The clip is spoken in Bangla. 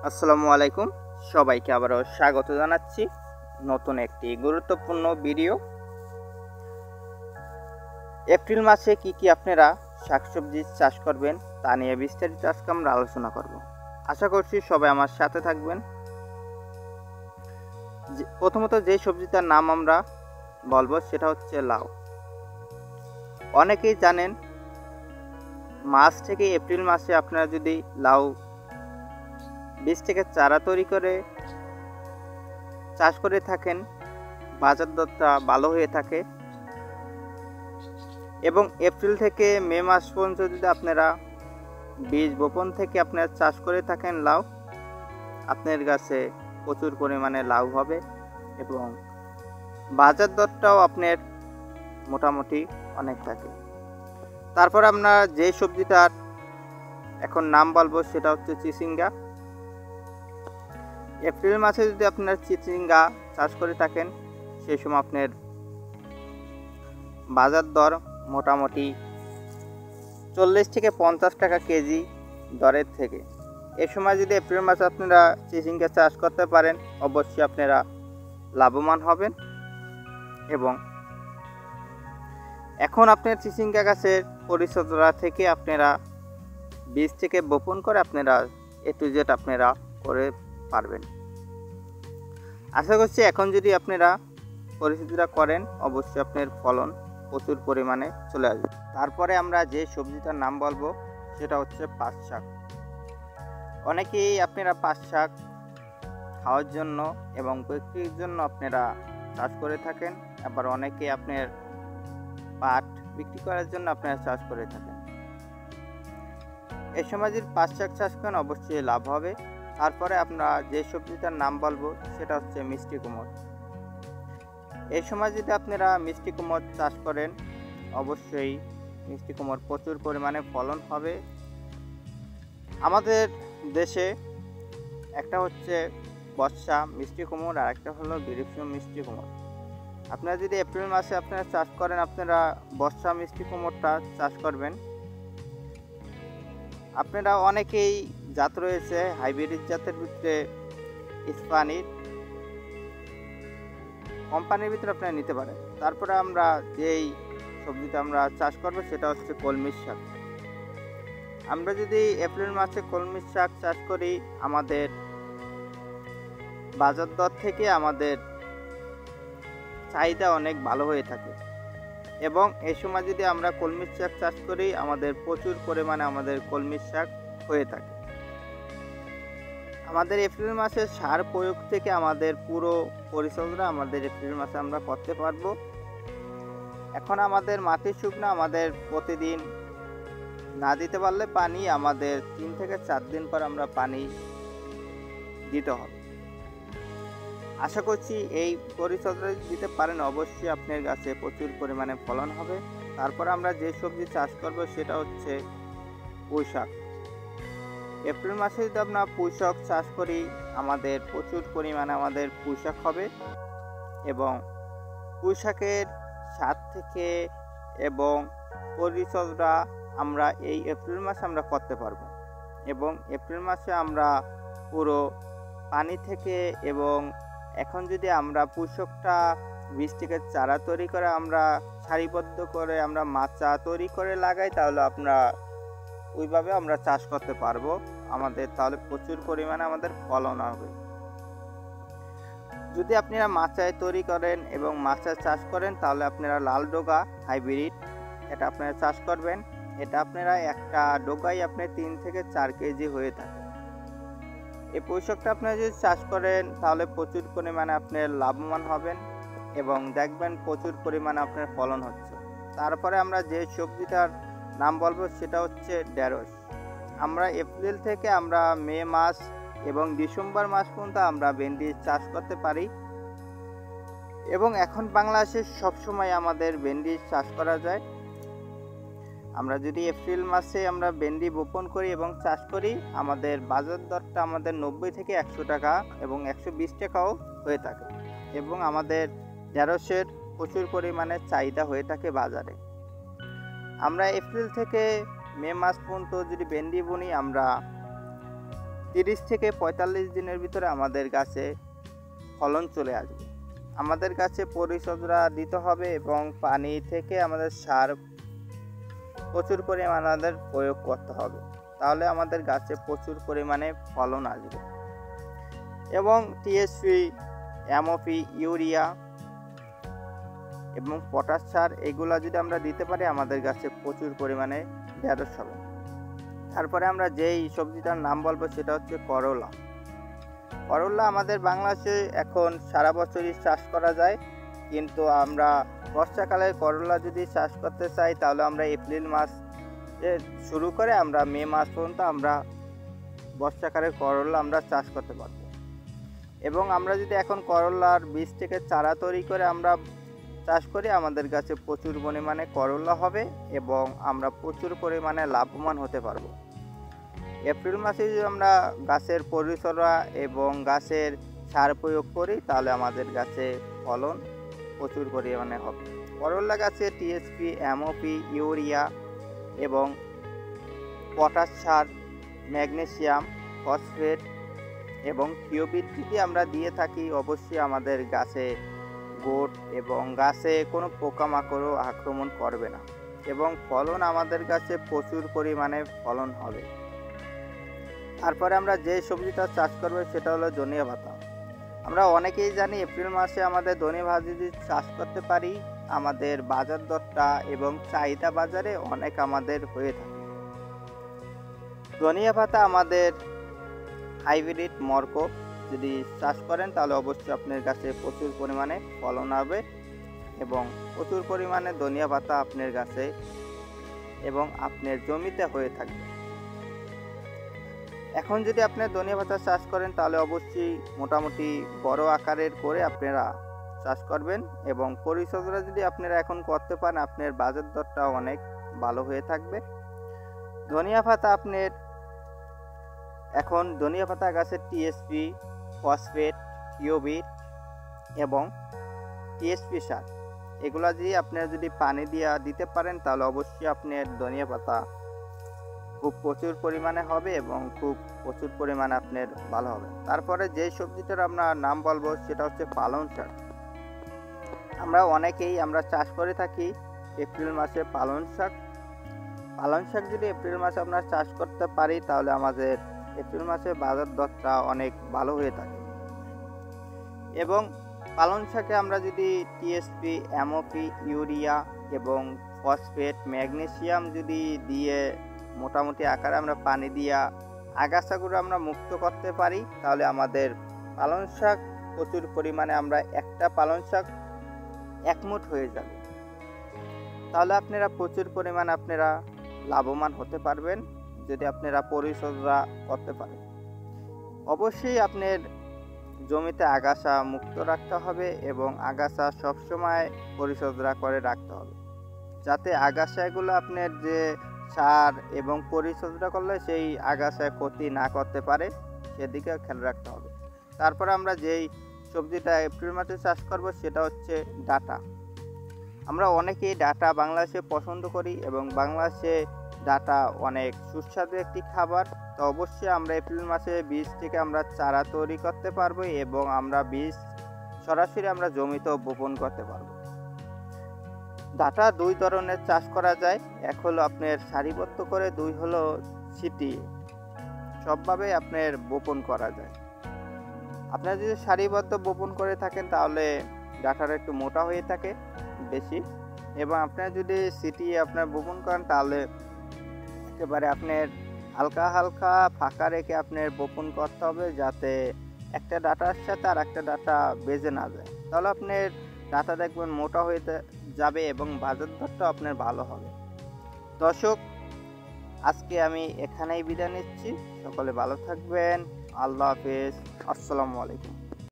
আসসালামু আলাইকুম। সবাইকে আবারও স্বাগত জানাচ্ছি নতুন একটি গুরুত্বপূর্ণ ভিডিও। এপ্রিল মাসে কি আপনারা শাকসবজি চাষ করবেন তা নিয়ে বিস্তারিত আজকে আমরা আলোচনা করব। আশা করছি সবাই আমার সাথে থাকবেন। প্রথমত যে সবজিটার নাম আমরা বলবো সেটা হচ্ছে লাউ। অনেকেই জানেন মার্চ থেকে এপ্রিল মাসে আপনারা যদি লাউ বীজ থেকে চারা তৈরি করে চাষ করে থাকেন, বাজার দরটা ভালো হয়ে থাকে। এবং এপ্রিল থেকে মে মাস পর্যন্ত যদি আপনারা বীজ বপন থেকে আপনারা চাষ করে থাকেন লাউ, আপনার গাছে প্রচুর পরিমাণে লাউ হবে এবং বাজার দরটাও আপনার মোটামুটি অনেক থাকে। তারপর আমরা যে সবজিটার এখন নাম বলবো সেটা হচ্ছে চিচিঙ্গা। এপ্রিল মাসে যদি আপনার চিচিঙ্গা চাষ করে থাকেন, সেই সময় আপনার বাজার দর মোটামুটি 40 থেকে 50 টাকা কেজি দরের থেকে। এ সময় যদি এপ্রিল মাসে আপনারা চিচিঙ্গা চাষ করতে পারেন, অবশ্যই আপনারা লাভবান হবেন। এবং এখন আপনার চিচিঙ্গা গাছের পরিচর্যা থেকে আপনারা বীজ থেকে বপন করে আপনারা এ টু জেড আপনারা করে পারবেন। আশা করছি এখন যদি আপনারা পরিচর্যা করেন, অবশ্যই আপনার ফলন প্রচুর পরিমাণে চলে আসবে। তারপরে আমরা যে সবজিটার নাম বলবো সেটা হচ্ছে পাট শাক। অনেকেই আপনারা পাট শাক খাওয়ার জন্য এবং বিক্রির জন্য আপনারা চাষ করে থাকেন, আবার অনেকে আপনার পাট বিক্রি করার জন্য আপনারা চাষ করে থাকেন। এই সময় যদি পাট শাক চাষ করেন অবশ্যই লাভ হবে। তারপরে আমরা যে সবজিটার নাম বলবো সেটা হচ্ছে মিষ্টি কুমড়। এই সময় যদি আপনারা মিষ্টি কুমড় চাষ করেন, অবশ্যই মিষ্টি কুমড় প্রচুর পরিমাণে ফলন হবে। আমাদের দেশে একটা হচ্ছে বর্ষা মিষ্টি কুমড় আর একটা হলো গ্রীষ্ম মিষ্টি কুমড়। আপনারা যদি এপ্রিল মাসে আপনারা চাষ করেন, আপনারা বর্ষা মিষ্টি কুমড়টা চাষ করবেন। আপনারা অনেকেই জাত রয়েছে হাইব্রিড জাতের ভিতরে স্প্যানিশ কোম্পানির ভিতরে আপনারা নিতে পারেন। তারপরে আমরা যেই সবজিটা আমরা চাষ করবো সেটা হচ্ছে কলমি শাক। আমরা যদি এপ্রিল মাসে কলমি শাক চাষ করি, আমাদের বাজার দর থেকে আমাদের চাহিদা অনেক ভালো হয়ে থাকে। এবং এই সময় যদি আমরা কলমি শাক চাষ করি, আমাদের প্রচুর পরিমাণে আমাদের কলমি শাক হয়ে থাকে। আমাদের এপ্রিল মাসে সার প্রয়োগ থেকে আমাদের পুরো পরিচর্যা আমাদের এপ্রিল মাসে আমরা করতে পারবো। এখন আমাদের মাটি শুকনো, আমাদের প্রতিদিন না দিতে পারলে পানি আমাদের 3 থেকে 4 দিন পর আমরা পানি দিতে হবে। আশা করছি এই পরিচর্যা দিতে পারেন, অবশ্যই আপনার গাছে প্রচুর পরিমাণে ফলন হবে। তারপর আমরা যে সবজি চাষ করব সেটা হচ্ছে পুঁই শাক। এপ্রিল মাসে যদি আমরা পুঁই শাক চাষ করি, আমাদের প্রচুর পরিমাণে আমাদের পুঁই শাক হবে এবং পুঁই শাকের স্বাদ থেকে এবং পরিচর্যা আমরা এই এপ্রিল মাসে আমরা করতে পারবো। এবং এপ্রিল মাসে আমরা পুরো পানি থেকে এবং এখন যদি আমরা পুঁই শাকটা বীজ থেকে চারা তৈরি করে আমরা সারিবদ্ধ করে আমরা মাচা তৈরি করে লাগাই, তাহলে আমরা ওইভাবে আমরা চাষ করতে পারবো। আমাদের তাহলে প্রচুর পরিমাণে আমাদের ফলন হবে। যদি আপনারা মাচায় তৈরি করেন এবং মাচায় চাষ করেন, তাহলে আপনারা লাল ডোগা হাইব্রিড এটা আপনারা চাষ করবেন। এটা আপনারা একটা ডোগাই আপনার 3 থেকে 4 কেজি হয়ে থাকে। এই পুঁই শাকটা আপনারা যদি চাষ করেন তাহলে প্রচুর পরিমাণে আপনার লাভবান হবেন এবং দেখবেন প্রচুর পরিমাণে আপনার ফলন হচ্ছে। তারপরে আমরা যে সবজিটার নাম বলবো সেটা হচ্ছে ঢেঁড়স। আমরা এপ্রিল থেকে আমরা মে মাস এবং ডিসেম্বর মাস পর্যন্ত আমরা ভেন্ডি চাষ করতে পারি। এবং এখন বাংলাদেশে সবসময় আমাদের ভেন্ডি চাষ করা যায়। আমরা যদি এপ্রিল মাসে আমরা ভেন্ডি বপন করি এবং চাষ করি, আমাদের বাজার দরটা আমাদের 90 থেকে 100 টাকা এবং 120 টাকাও হয়ে থাকে। এবং আমাদের ঢেঁড়সের প্রচুর পরিমাণে চাহিদা হয়ে থাকে বাজারে। আমরা এপ্রিল থেকে মে মাস পর্যন্ত যদি ভেন্ডি বুনি, আমরা 30 থেকে 45 দিনের ভিতরে আমাদের গাছে ফলন চলে আসবে। আমাদের গাছে পরিচর্যা দিতে হবে এবং পানি থেকে আমাদের সার প্রচুর পরিমাণে আমাদের প্রয়োগ করতে হবে, তাহলে আমাদের গাছে প্রচুর পরিমাণে ফলন আসবে। এবং টিএসপি, এমওপি, ইউরিয়া এবং পটাশ সার এগুলা যদি আমরা দিতে পারি আমাদের গাছে প্রচুর পরিমাণে ঢেঁড়স হবে। তারপরে আমরা যেই সবজিটার নাম বলবো সেটা হচ্ছে করলা। করলা আমাদের বাংলাদেশে এখন সারা বছরই চাষ করা যায়, কিন্তু আমরা বর্ষাকালে করলা যদি চাষ করতে চাই তাহলে আমরা এপ্রিল মাস শুরু করে আমরা মে মাস পর্যন্ত আমরা বর্ষাকালে করলা আমরা চাষ করতে পারবো। এবং আমরা যদি এখন করলার বীজ থেকে চারা তৈরি করে আমরা চাষ করি আমাদের গাছে প্রচুর পরিমাণে করলা হবে এবং আমরা প্রচুর পরিমাণে লাভবান হতে পারবো। এপ্রিল মাসে যদি আমরা গাছের পরিচর্যা এবং গাছের সার প্রয়োগ করি তাহলে আমাদের গাছে ফলন প্রচুর পরিমাণে হবে। করলা গাছে টিএসপি, এমওপি, ইউরিয়া এবং পটাশ সার, ম্যাগনেসিয়াম, ফসফেট এবং থিওবিট যদি আমরা দিয়ে থাকি অবশ্যই আমাদের গাছে গোট এবং গাছে কোনো পোকামাকড়ও আক্রমণ করবে না এবং ফলন আমাদের গাছে প্রচুর পরিমাণে ফলন হবে। তারপরে আমরা যে সবজিটা চাষ করবো সেটা হলো ধনিয়া পাতা। আমরা অনেকেই জানি এপ্রিল মাসে আমাদের ধনিয়া পাতা যদি চাষ করতে পারি আমাদের বাজার দরটা এবং চাহিদা বাজারে অনেক আমাদের হয়ে থাকে। ধনিয়া পাতা আমাদের হাইব্রিড মরকো যদি চাষ করেন তাহলে অবশ্যই আপনার গাছে প্রচুর পরিমাণে ফলন হবে এবং প্রচুর পরিমাণে ধনিয়া পাতা আপনার গাছে এবং আপনার জমিতে হয়ে থাকবে। এখন যদি আপনি ধনিয়া পাতা চাষ করেন তাহলে অবশ্যই মোটামুটি বড় আকারের করে আপনারা চাষ করবেন এবং পরিচর্যা যদি আপনারা এখন করতে পারেন আপনার বাজার দরটা অনেক ভালো হয়ে থাকবে। ধনিয়া পাতা আপনার এখন ধনিয়া পাতা গাছের টিএসপি, ফসফেট, থিওবিট এবং টিএসপি সার এগুলা দিয়ে আপনারা যদি পানি দিয়ে দিতে পারেন তাহলে অবশ্যই আপনার ধনিয়া পাতা খুব প্রচুর পরিমাণে হবে এবং খুব প্রচুর পরিমাণে আপনার ভালো হবে। তারপরে যে সবজিটার আমরা নাম বলবো সেটা হচ্ছে পালং শাক। আমরা অনেকেই আমরা চাষ করে থাকি এপ্রিল মাসে পালং শাক। পালং শাক যদি এপ্রিল মাসে আমরা চাষ করতে পারি তাহলে আমাদের এপ্রিল মাসে বাজার দরটা অনেক ভালো হয়ে থাকে এবং পালং শাকে আমরা যদি টিএসপি, এমওপি, ইউরিয়া এবং ফসফেট, ম্যাগনেসিয়াম যদি দিয়ে মোটামুটি আকারে আমরা পানি দিয়া আগাছাগুলো আমরা মুক্ত করতে পারি তাহলে আমাদের পালং শাক প্রচুর পরিমাণে আমরা একটা পালং শাক 1 মুঠ হয়ে যাবে। তাহলে আপনারা প্রচুর পরিমাণে আপনারা লাভবান হতে পারবেন যদি আপনারা পরিচর্যা করতে পারেন। অবশ্যই আপনার জমিতে আগাছা মুক্ত রাখতে হবে এবং আগাছা সবসময় পরিচর্যা করে রাখতে হবে যাতে আগাছাগুলো আপনার যে সার এবং পরিচর্যা করলে সেই আগাছায় ক্ষতি না করতে পারে সেদিকে খেয়াল রাখতে হবে। তারপর আমরা যেই সবজিটা এপ্রিল মাসে চাষ করব সেটা হচ্ছে ডাঁটা। আমরা অনেকেই ডাঁটা বাংলাদেশে পছন্দ করি এবং বাংলাদেশে ডাঁটা অনেক সুস্বাদু একটি খাবার। তো অবশ্যই আমরা এপ্রিল মাসে বীজ থেকে আমরা চারা তৈরি করতে পারবো এবং আমরা বীজ সরাসরি আমরা জমিতেও বপন করতে পারবো। ডাঁটা 2 ধরনের চাষ করা যায়, এক হলো আপনার সারিবদ্ধ করে, 2 হলো ছিটিয়ে। সবভাবে আপনার বপন করা যায়। আপনারা যদি সারিবদ্ধ বপন করে থাকেন তাহলে ডাঁটাটা একটু মোটা হয়ে থাকে বেশি এবং আপনারা যদি ছিটিয়ে আপনার বপন করেন তাহলে একেবারে আপনার হালকা হালকা ফাঁকা রেখে আপনার বপন করতে হবে যাতে একটা ডাঁটার সাথে আর একটা ডাঁটা বেজে না যায়। তাহলে আপনার ডাঁটা দেখবেন মোটা হয়ে যাবে এবং বাজার দরটা আপনার ভালো হবে। দর্শক, আজকে আমি এখানেই বিদায় নিচ্ছি। সকলে ভালো থাকবেন। আল্লাহ হাফেজ। আসসালামু আলাইকুম।